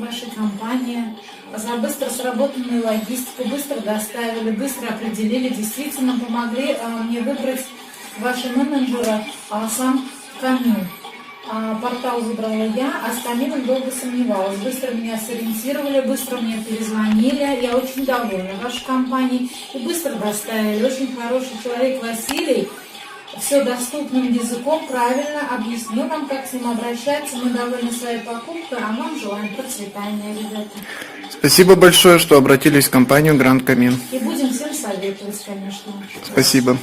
вашей компании за быстро сработанную логистику, быстро доставили, быстро определили, действительно помогли мне выбрать ваши менеджера, сам Камин. Портал выбрала я, а с Камином долго сомневалась. Быстро меня сориентировали, быстро мне перезвонили. Я очень довольна вашей компанией. И быстро доставили. Очень хороший человек Василий. Все доступным языком правильно объяснил нам, как с ним обращаться. Мы довольны своей покупкой, а вам желаем процветания, ребята. Спасибо большое, что обратились в компанию Гранд Камин. И будем всем советовать, конечно. Спасибо.